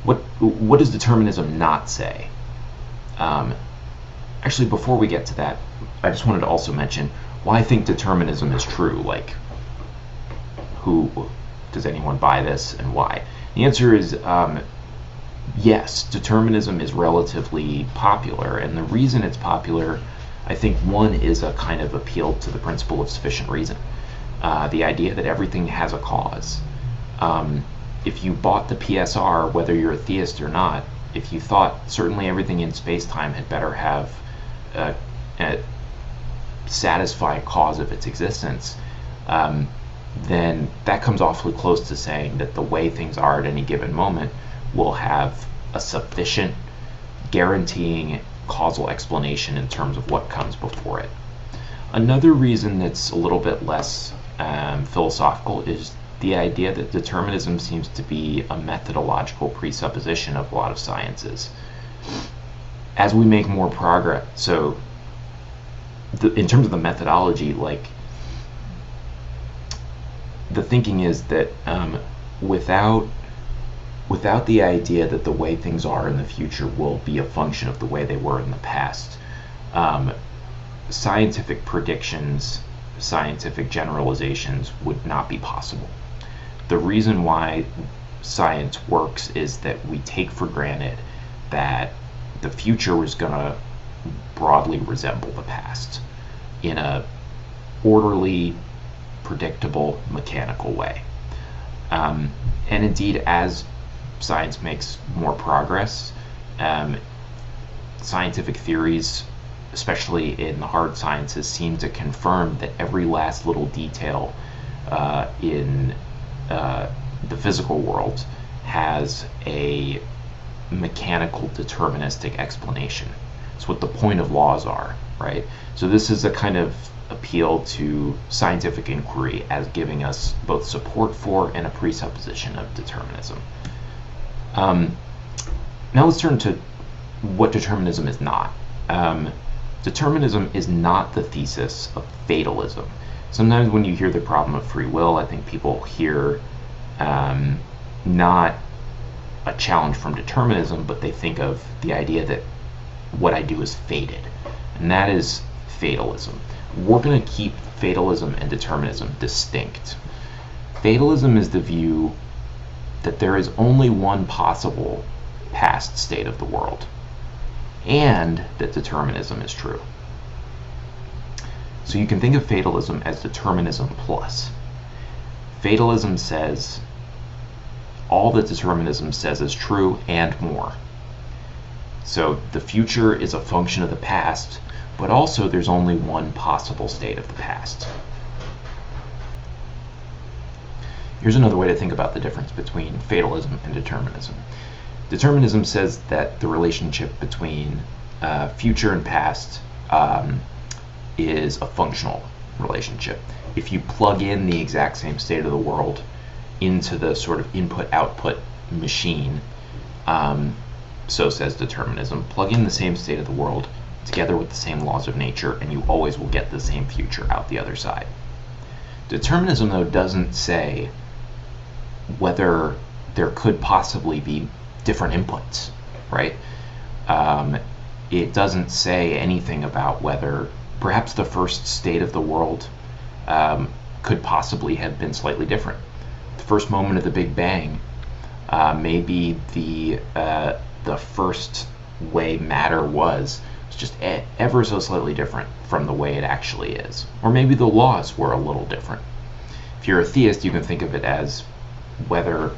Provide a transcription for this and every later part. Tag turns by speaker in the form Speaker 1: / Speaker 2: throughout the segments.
Speaker 1: What does determinism not say? Actually, before we get to that, I just wanted to also mention why I think determinism is true. Like, who does anyone buy this and why? The answer is yes, determinism is relatively popular, and the reason it's popular, I think, one is a kind of appeal to the principle of sufficient reason. The idea that everything has a cause. If you bought the PSR, whether you're a theist or not, if you thought certainly everything in space-time had better have a satisfying cause of its existence, then that comes awfully close to saying that the way things are at any given moment will have a sufficient guaranteeing causal explanation in terms of what comes before it. Another reason that's a little bit less philosophical is the idea that determinism seems to be a methodological presupposition of a lot of sciences. As we make more progress, so in terms of the methodology, like, the thinking is that without the idea that the way things are in the future will be a function of the way they were in the past, scientific predictions, scientific generalizations would not be possible. The reason why science works is that we take for granted that the future is going to broadly resemble the past in a orderly, predictable, mechanical way. And indeed, as science makes more progress, scientific theories, especially in the hard sciences, seem to confirm that every last little detail in the physical world has a mechanical deterministic explanation. It's what the point of laws are, right? So this is a kind of appeal to scientific inquiry as giving us both support for and a presupposition of determinism. Now let's turn to what determinism is not. Determinism is not the thesis of fatalism. Sometimes when you hear the problem of free will, I think people hear not a challenge from determinism, but they think of the idea that what I do is fated, and that is fatalism. We're going to keep fatalism and determinism distinct. Fatalism is the view that there is only one possible past state of the world, and that determinism is true. So you can think of fatalism as determinism plus. Fatalism says all that determinism says is true and more. So the future is a function of the past, but also there's only one possible state of the past. Here's another way to think about the difference between fatalism and determinism. Determinism says that the relationship between future and past is a functional relationship. If you plug in the exact same state of the world into the sort of input-output machine, so says determinism, plug in the same state of the world together with the same laws of nature, and you always will get the same future out the other side. Determinism, though, doesn't say whether there could possibly be different inputs, right? It doesn't say anything about whether perhaps the first state of the world could possibly have been slightly different. The first moment of the Big Bang may be the first way matter was just ever so slightly different from the way it actually is. Or maybe the laws were a little different. If you're a theist, you can think of it as whether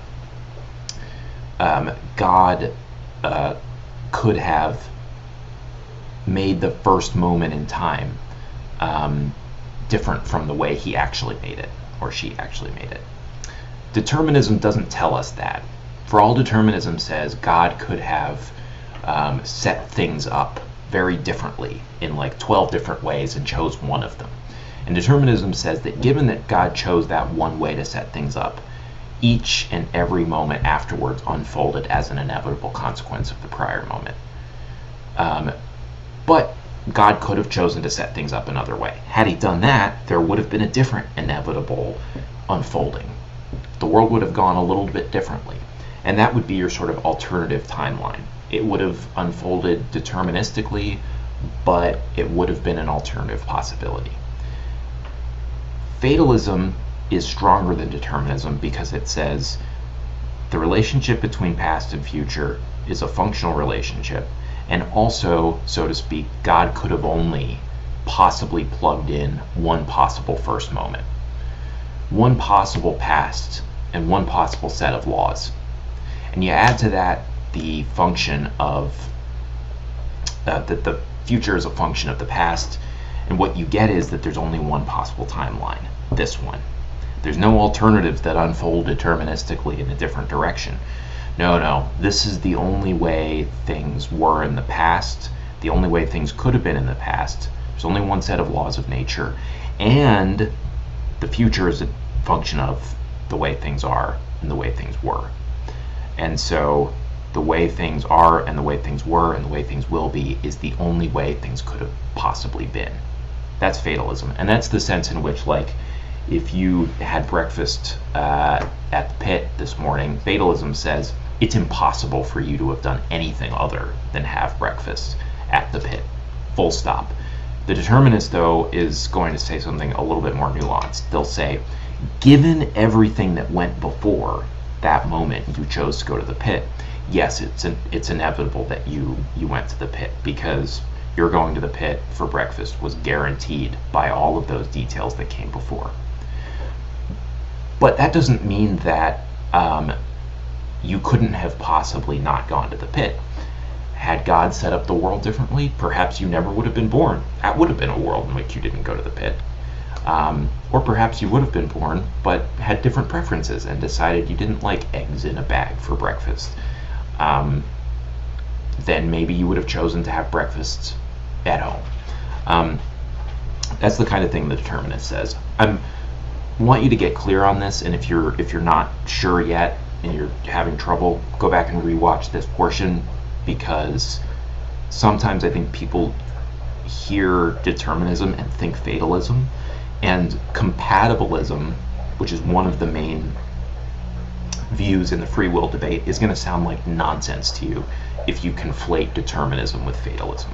Speaker 1: God could have made the first moment in time different from the way he actually made it, or she actually made it. Determinism doesn't tell us that. For all determinism says, God could have set things up very differently in like 12 different ways and chose one of them. And determinism says that given that God chose that one way to set things up, each and every moment afterwards unfolded as an inevitable consequence of the prior moment. But God could have chosen to set things up another way. Had he done that, there would have been a different inevitable unfolding. The world would have gone a little bit differently. And that would be your sort of alternative timeline. It would have unfolded deterministically, but it would have been an alternative possibility. Fatalism is stronger than determinism because it says the relationship between past and future is a functional relationship, and also, so to speak, God could have only possibly plugged in one possible first moment, one possible past, and one possible set of laws. And you add to that the function of that the future is a function of the past, and what you get is that there's only one possible timeline, this one. There's no alternatives that unfold deterministically in a different direction. No, this is the only way things were in the past, the only way things could have been in the past. There's only one set of laws of nature, and the future is a function of the way things are and the way things were. And so the way things are and the way things were and the way things will be is the only way things could have possibly been. That's fatalism. And that's the sense in which, like, if you had breakfast at the pit this morning, fatalism says it's impossible for you to have done anything other than have breakfast at the pit. Full stop. The determinist, though, is going to say something a little bit more nuanced. They'll say, given everything that went before that moment you chose to go to the pit, yes, it's inevitable that you went to the pit, because your going to the pit for breakfast was guaranteed by all of those details that came before. But that doesn't mean that you couldn't have possibly not gone to the pit. Had God set up the world differently, perhaps you never would have been born. That would have been a world in which you didn't go to the pit. Or perhaps you would have been born, but had different preferences and decided you didn't like eggs in a bag for breakfast. Then maybe you would have chosen to have breakfast at home. That's the kind of thing the determinist says. I want you to get clear on this, and if you're not sure yet and you're having trouble, go back and rewatch this portion, because sometimes I think people hear determinism and think fatalism, and compatibilism, which is one of the main views in the free will debate, is going to sound like nonsense to you if you conflate determinism with fatalism.